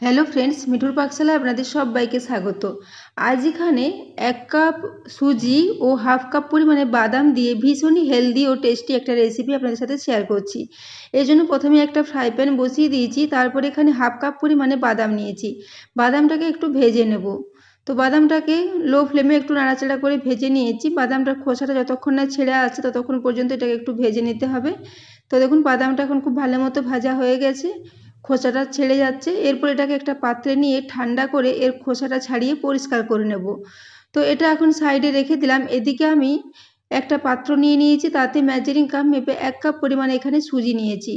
Hello friends, মিঠুর পাকশালায় আপনাদের সবাইকে স্বাগত। আজ এখানে 1 কাপ সুজি ও হাফ কাপ পরিমাণে বাদাম দিয়ে ভীষণই হেলদি ও টেস্টি একটা রেসিপি আপনাদের সাথে শেয়ার করছি। এই জন্য প্রথমে একটা ফ্রাই প্যান বসিয়ে দিয়েছি, তারপরে এখানে হাফ কাপ পরিমাণে বাদাম নিয়েছি। বাদামটাকে একটু ভেজে নেব। তো বাদামটাকে লো ফ্লেমে একটু নাড়াচাড়া করে ভেজে নিয়েছি। বাদামটার খোসাটা যতক্ষণ না ছেড়ে আসছে ততক্ষণ পর্যন্ত এটাকে একটু ভেজে নিতে হবে। তো দেখুন বাদামটা এখন খুব ভালো মতো ভাজা হয়ে গেছে, খোসাটা ছেড়ে যাচ্ছে। এরপর এটাকে একটা পাত্রে নিয়ে ঠান্ডা করে এর খোসাটা ছাড়িয়ে পরিষ্কার করে নেব। তো এটা এখন সাইডে রেখে দিলাম। এদিকে আমি একটা পাত্র নিয়ে নিয়েছি, তাতে মেজারিং কাপ মেপে 1 কাপ পরিমাণে এখানে সুজি নিয়েছি।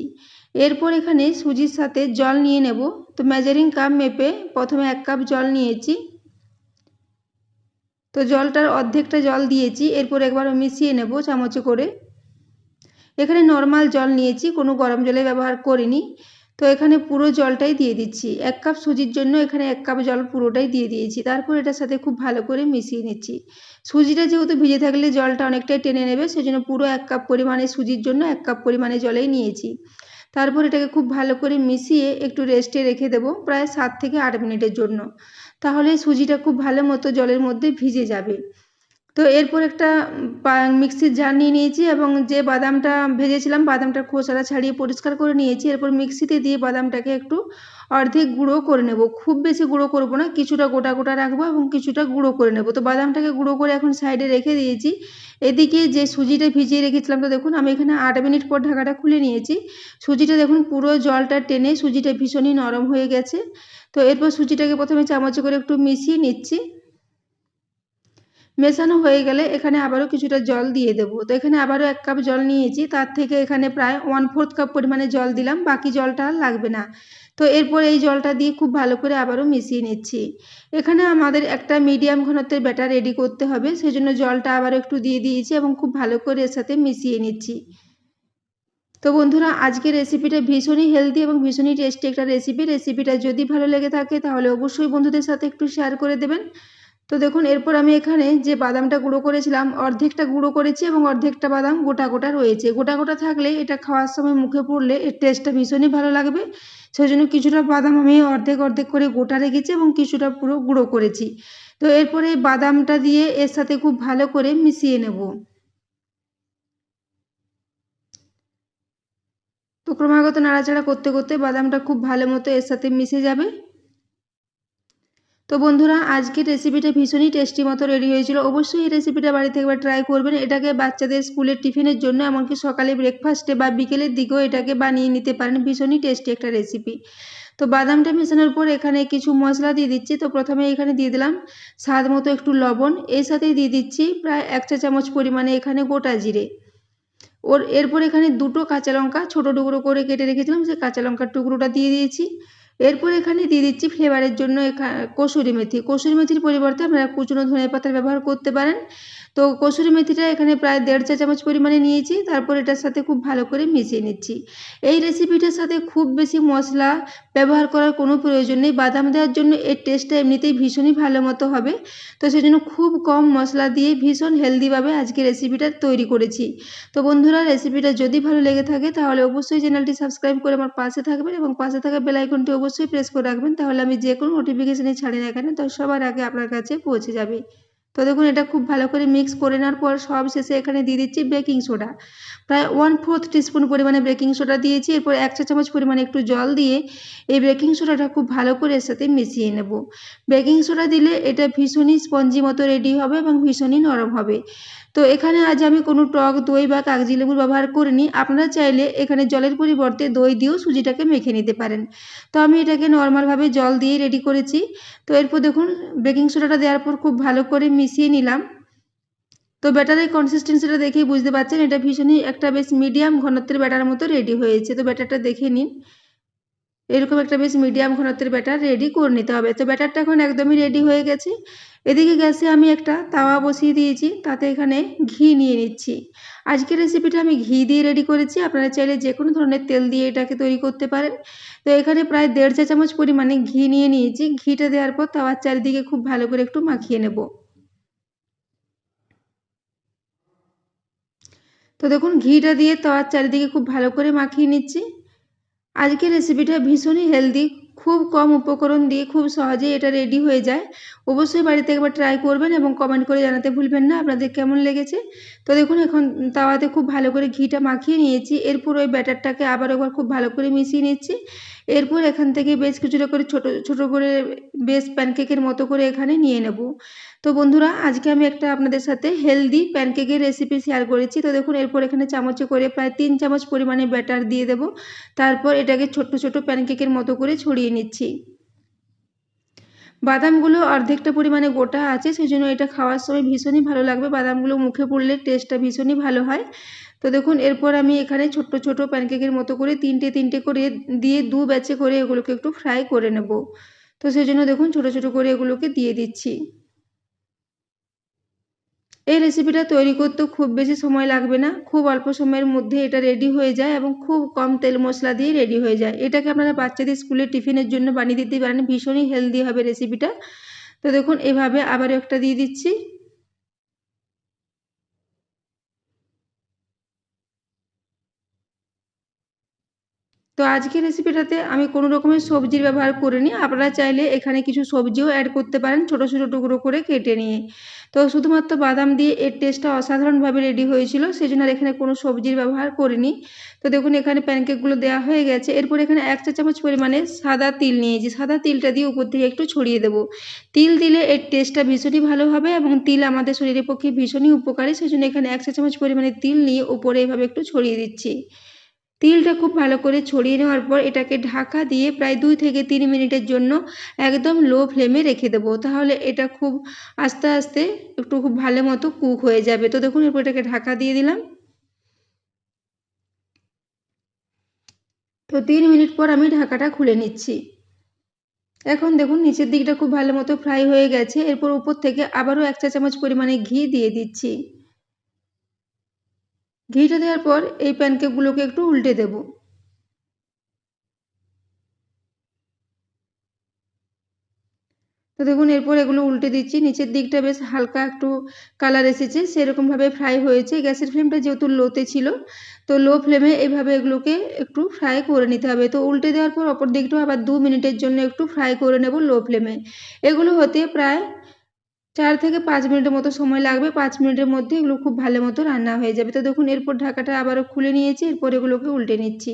এরপর এখানে সুজির সাথে জল নিয়ে নেব। তো মেজারিং কাপ মেপে প্রথমে 1 কাপ জল নিয়েছি। তো জলটার অর্ধেকটা জল দিয়েছি। এরপর একবার মিশিয়ে নেব চামচে করে। এখানে নর্মাল জল নিয়েছি, কোনো গরম জলের ব্যবহার করিনি। তো এখানে পুরো জলটাই দিয়ে দিচ্ছি। 1 কাপ সুজির জন্য এখানে 1 কাপ জল পুরোটাই দিয়ে দিয়েছি। তারপর এটার সাথে খুব ভালো করে মিশিয়ে নিচ্ছি। সুজিটা যেহেতু ভিজে থাকলে জলটা অনেকটাই টেনে নেবে, সেজন্য পুরো 1 কাপ পরিমাণে সুজির জন্য 1 কাপ পরিমাণে জলেই নিয়েছি। তারপর এটাকে খুব ভালো করে মিশিয়ে একটু রেস্টে রেখে দেবো প্রায় 7 থেকে 8 মিনিটের জন্য। তাহলে সুজিটা খুব ভালো মতো জলের মধ্যে ভিজে যাবে। তো এরপর একটা মিক্সির জার নিয়ে নিয়েছি এবং যে বাদামটা ভেজেছিলাম বাদামটার খোসাটা ছাড়িয়ে পরিষ্কার করে নিয়েছি। এরপর মিক্সিতে দিয়ে বাদামটাকে একটু অর্ধেক গুঁড়ো করে নেব। খুব বেশি গুঁড়ো করব না, কিছুটা গোটা গোটা রাখবো এবং কিছুটা গুঁড়ো করে নেব। তো বাদামটাকে গুঁড়ো করে এখন সাইডে রেখে দিয়েছি। এদিকে যে সুজিটা ভিজিয়ে রেখেছিলাম, তো দেখুন আমি এখানে 8 মিনিট পর ঢাকাটা খুলে নিয়েছি। সুজিটা দেখুন পুরো জলটা টেনে সুজিটা ভীষণই নরম হয়ে গেছে। তো এরপর সুজিটাকে প্রথমে চামচে করে একটু মিশিয়ে নিচ্ছি। মেশানো হয়ে গেলে এখানে আবারও কিছুটা জল দিয়ে দেবো। তো এখানে আবারও 1 কাপ জল নিয়েছি, তার থেকে এখানে প্রায় 1/4 কাপ পরিমাণে জল দিলাম, বাকি জলটা আর লাগবে না। তো এরপর এই জলটা দিয়ে খুব ভালো করে আবারও মিশিয়ে নিচ্ছি। এখানে আমাদের একটা মিডিয়াম ঘনত্বের ব্যাটার রেডি করতে হবে, সেজন্য জলটা আবার একটু দিয়ে দিয়েছি এবং খুব ভালো করে এর সাথে মিশিয়ে নিচ্ছি। তো বন্ধুরা, আজকের রেসিপিটা ভীষণই হেলদি এবং ভীষণই টেস্টি একটা রেসিপিটা যদি ভালো লেগে থাকে তাহলে অবশ্যই বন্ধুদের সাথে একটু শেয়ার করে দেবেন। তো দেখুন এরপর আমি এখানে যে বাদামটা গুঁড়ো করেছিলাম অর্ধেকটা গুঁড়ো করেছি এবং অর্ধেকটা বাদাম গোটা গোটা রয়েছে। গোটা গোটা থাকলে এটা খাওয়ার সময় মুখে পড়লে এর টেস্টটা ভীষণই ভালো লাগবে। সেই জন্য কিছুটা বাদাম আমি অর্ধেক অর্ধেক করে গোটা রেখেছি এবং কিছুটা পুরো গুঁড়ো করেছি। তো এরপরে বাদামটা দিয়ে এর সাথে খুব ভালো করে মিশিয়ে নেব। তো ক্রমাগত নাড়াচাড়া করতে করতে বাদামটা খুব ভালো মতো এর সাথে মিশে যাবে। তো বন্ধুরা, আজকের রেসিপিটা ভীষণই টেস্টি মতো রেডি হয়েছিল। অবশ্যই এই রেসিপিটা বাড়িতে একবার ট্রাই করবেন। এটাকে বাচ্চাদের স্কুলের টিফিনের জন্য, এমনকি সকালে ব্রেকফাস্টে বা বিকেলের দিকেও এটাকে বানিয়ে নিতে পারেন। ভীষণই টেস্টি একটা রেসিপি। তো বাদামটা মেশানোর পর এখানে কিছু মশলা দিয়ে দিচ্ছি। তো প্রথমে এখানে দিয়ে দিলাম স্বাদ মতো একটু লবণ, এর সাথেই দিয়ে দিচ্ছি প্রায় 1 চা চামচ পরিমাণে এখানে গোটা জিরে। এরপর এখানে 2টো কাঁচা লঙ্কা ছোটো টুকরো করে কেটে রেখেছিলাম, সেই কাঁচা লঙ্কার টুকরোটা দিয়ে দিয়েছি। এরপর এখানে দিয়ে দিচ্ছি ফ্লেভারের জন্য কসুরি মেথি। কসুরি মেথির পরিবর্তে আপনারা কুচনো ধনেপাতার ব্যবহার করতে পারেন। তো কসুরি মেথিটা এখানে প্রায় 1.5 চা চামচ পরিমাণে নিয়েছি। তারপর এটার সাথে খুব ভালো করে মিশিয়ে নিচ্ছি। এই রেসিপিটার সাথে খুব বেশি মশলা ব্যবহার করার কোনো প্রয়োজন নেই। বাদাম দেওয়ার জন্য এর টেস্টটা এমনিতেই ভীষণই ভালো মতো হবে। তো সেজন্য খুব কম মশলা দিয়ে ভীষণ হেলদিভাবে আজকে রেসিপিটা তৈরি করেছি। তো বন্ধুরা, রেসিপিটা যদি ভালো লেগে থাকে তাহলে অবশ্যই চ্যানেলটি সাবস্ক্রাইব করে আমার পাশে থাকবেন এবং পাশে থাকা বেল আইকনটি অবশ্যই প্রেস করে রাখবেন। তাহলে আমি যে কোনো নোটিফিকেশানই ছাড়ি না কেন তো সবার আগে আপনার কাছে পৌঁছে যাবে। তো দেখুন এটা খুব ভালো করে মিক্স করে নেওয়ার পর সব শেষে এখানে দিয়ে দিচ্ছি বেকিং সোডা। প্রায় 1/4 টিস্পুন পরিমাণে বেকিং সোডা দিয়েছি। এরপর 1 চা চামচ পরিমাণে একটু জল দিয়ে এই বেকিং সোডাটা খুব ভালো করে এর সাথে মিশিয়ে নেব। বেকিং সোডা দিলে এটা ভীষণই স্পঞ্জি মতো রেডি হবে এবং ভীষণই নরম হবে। তো এখানে আজ আমি কোনো টক দই বা কাগজি লেবুর ব্যবহার করিনি। আপনারা চাইলে এখানে জলের পরিবর্তে দই দিয়েও সুজিটাকে মেখে নিতে পারেন। তো আমি এটাকে নর্মালভাবে জল দিয়েই রেডি করেছি। তো এরপর দেখুন বেকিং সোডাটা দেওয়ার পর খুব ভালো করে মিশিয়ে নিলাম। তো ব্যাটারের কনসিস্টেন্সিটা দেখেই বুঝতে পারছেন এটা ভীষণই একটা বেশ মিডিয়াম ঘনত্বের ব্যাটার মতো রেডি হয়েছে। তো ব্যাটারটা দেখে নিন। এরকম একটা বেশ মিডিয়াম ঘনত্বের ব্যাটার রেডি করে নিতে হবে। তো ব্যাটারটা এখন একদমই রেডি হয়ে গেছে। এদিকে গ্যাসে আমি একটা তাওয়া বসিয়ে দিয়েছি, তাতে এখানে ঘি নিয়ে নিচ্ছি। আজকের রেসিপিটা আমি ঘি দিয়ে রেডি করেছি। আপনারা চাইলে যে কোনো ধরনের তেল দিয়ে এটাকে তৈরি করতে পারেন। তো এখানে প্রায় 1.5 চা চামচ পরিমাণে ঘি নিয়ে নিয়েছি। ঘিটা দেওয়ার পর তাওয়ার চারিদিকে খুব ভালো করে একটু মাখিয়ে নেব। তো দেখুন ঘিটা দিয়ে তাওয়ার চারিদিকে খুব ভালো করে মাখিয়ে নিচ্ছি। আজকের রেসিপিটা ভীষণই হেলদি, খুব কম উপকরণ দিয়ে খুব সহজেই এটা রেডি হয়ে যায়। অবশ্যই বাড়িতে একবার ট্রাই করবেন এবং কমেন্ট করে জানাতে ভুলবেন না আপনাদের কেমন লেগেছে। তো দেখুন এখন তাওয়াতে খুব ভালো করে ঘিটা মাখিয়ে নিয়েছি। এরপর ওই ব্যাটারটাকে আবার একবার খুব ভালো করে মিশিয়ে নিচ্ছি। এরপর এখান থেকে বেশ কিছুটা করে ছোট ছোট করে বেশ প্যানকেকের মতো করে এখানে নিয়ে নেব। তো বন্ধুরা আজকে আমি একটা আপনাদের সাথে হেলদি প্যানকেকের রেসিপি শেয়ার করেছি। তো দেখুন এরপর এখানে চামচে করে প্রায় 3 চামচ পরিমাণে ব্যাটার দিয়ে দেব। তারপর এটাকে ছোট্ট ছোট প্যানকেকের মতো করে ছড়িয়ে নিচ্ছি। বাদামগুলো অর্ধেকটা পরিমাণে গোটা আছে, সেই জন্য এটা খাওয়ার সময় ভীষণই ভালো লাগবে। বাদামগুলো মুখে পড়লে টেস্টটা ভীষণই ভালো হয়। তো দেখুন এরপর আমি এখানে ছোট্ট ছোট প্যানকেকের মতো করে তিনটে করে দিয়ে 2 ব্যাচে করে এগুলোকে একটু ফ্রাই করে নেব। তো সেই জন্য দেখুন ছোট ছোট করে এগুলোকে দিয়ে দিচ্ছি। এই রেসিপিটা তৈরি করতেও খুব বেশি সময় লাগবে না, খুব অল্প সময়ের মধ্যে এটা রেডি হয়ে যায় এবং খুব কম তেল মশলা দিয়ে রেডি হয়ে যায়। এটাকে আপনারা বাচ্চাদের স্কুলের টিফিনের জন্য বানিয়ে দিতে পারেন, ভীষণই হেলদি হবে রেসিপিটা। তো দেখুন এভাবে আবারও একটা দিয়ে দিচ্ছি। তো আজকের রেসিপিটাতে আমি কোনো রকমের সবজির ব্যবহার করিনি, আপনারা চাইলে এখানে কিছু সবজিও অ্যাড করতে পারেন ছোট ছোট টুকরো করে কেটে নিয়ে। তো শুধুমাত্র বাদাম দিয়ে এর টেস্টটা অসাধারণভাবে রেডি হয়েছিল, সেই জন্য আর এখানে কোনো সবজির ব্যবহার করিনি। তো দেখুন এখানে প্যানকেকগুলো দেওয়া হয়ে গেছে। এরপর এখানে 1 চা চামচ পরিমাণে সাদা তিল নিয়েছি, সাদা তিলটা দিয়ে উপর থেকে একটু ছড়িয়ে দেবো। তিল দিলে এর টেস্টটা ভীষণই ভালো হবে এবং তিল আমাদের শরীরের পক্ষে ভীষণই উপকারী, সেই জন্য এখানে 1 চা চামচ পরিমাণে তিল নিয়ে উপরে এভাবে একটু ছড়িয়ে দিচ্ছি। তিলটা খুব ভালো করে ছড়িয়ে নেওয়ার পর এটাকে ঢাকা দিয়ে প্রায় 2 থেকে 3 মিনিটের জন্য একদম লো ফ্লেমে রেখে দেবো। তাহলে এটা খুব আস্তে আস্তে একটু খুব ভালো মতো কুক হয়ে যাবে। তো দেখুন এরপর এটাকে ঢাকা দিয়ে দিলাম। তো 3 মিনিট পর আমি ঢাকাটা খুলে নিচ্ছি। এখন দেখুন নিচের দিকটা খুব ভালো মতো ফ্রাই হয়ে গেছে। এরপর উপর থেকে আবারও 1 চা চামচ পরিমাণে ঘি দিয়ে দিচ্ছি। ঘিটা দেওয়ার পর এই প্যানকেকগুলোকে একটু উল্টে দেবো। তো দেখুন এরপর এগুলো উল্টে দিচ্ছি। নিচের দিকটা বেশ হালকা একটু কালার এসেছে, সেরকমভাবে ফ্রাই হয়েছে। গ্যাসের ফ্লেমটা যেহেতু লোতে ছিল, তো লো ফ্লেমে এইভাবে এগুলোকে একটু ফ্রাই করে নিতে হবে। তো উল্টে দেওয়ার পর অপর দিকটাও আবার 2 মিনিটের জন্য একটু ফ্রাই করে নেব লো ফ্লেমে। এগুলো হতে প্রায় 4 থেকে 5 মিনিটের মতো সময় লাগবে। 5 মিনিটের মধ্যে এগুলো খুব ভালো মতো রান্না হয়ে যাবে। তো দেখুন এরপর ঢাকাটা আবারও খুলে নিয়েছি, এরপর এগুলোকে উল্টে নিচ্ছি।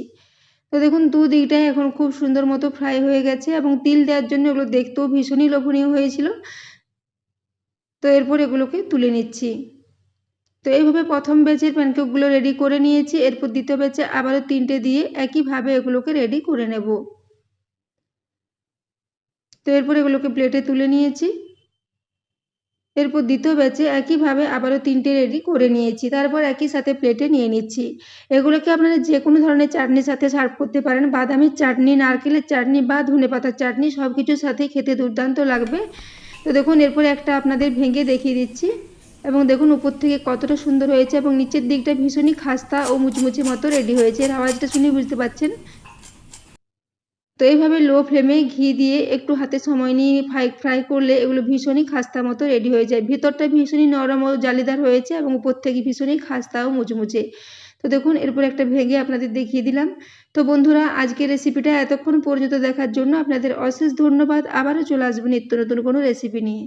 তো দেখুন দুদিকটাই এখন খুব সুন্দর মতো ফ্রাই হয়ে গেছে এবং তিল দেওয়ার জন্য এগুলো দেখতেও ভীষণই লোভনীয় হয়েছিল। তো এরপর এগুলোকে তুলে নিচ্ছি। তো এইভাবে প্রথম ব্যাচের প্যানকেকগুলো রেডি করে নিয়েছি। এরপর দ্বিতীয় ব্যাচে আবারও 3টে দিয়ে একইভাবে এগুলোকে রেডি করে নেব। তো এরপর এগুলোকে প্লেটে তুলে নিয়েছি। এরপর দ্বিতীয় ব্যাচে একইভাবে আবারও 3টে রেডি করে নিয়েছি। তারপর একই সাথে প্লেটে নিয়ে নিচ্ছি। এগুলোকে আপনারা যে কোনো ধরনের চাটনির সাথে সার্ভ করতে পারেন। বাদামের চাটনি, নারকেলের চাটনি বা ধনেপাতার চাটনি সব কিছুর সাথেই খেতে দুর্দান্ত লাগবে। তো দেখুন এরপর একটা আপনাদের ভেঙে দেখিয়ে দিচ্ছি এবং দেখুন উপর থেকে কতটা সুন্দর হয়েছে এবং নিচের দিকটা ভীষণই খাস্তা ও মুচমুচে মতো রেডি হয়েছে। এর আওয়াজটা শুনে বুঝতে পারছেন। তো এইভাবে লো ফ্লেমে ঘি দিয়ে একটু হাতে সময় নিয়ে ফ্রাই করলে এগুলো ভীষণই খাস্তা মতো রেডি হয়ে যায়। ভিতরটা ভীষণই নরম ও জালিদার হয়েছে এবং উপর থেকে ভীষণই খাস্তা ও মুচমুচে। তো দেখুন এরপর একটা ভেঙে আপনাদের দেখিয়ে দিলাম। তো বন্ধুরা আজকের রেসিপিটা এতক্ষণ পর্যন্ত দেখার জন্য আপনাদের অশেষ ধন্যবাদ। আবারও চলে আসবো নিত্য নতুন কোনো রেসিপি নিয়ে।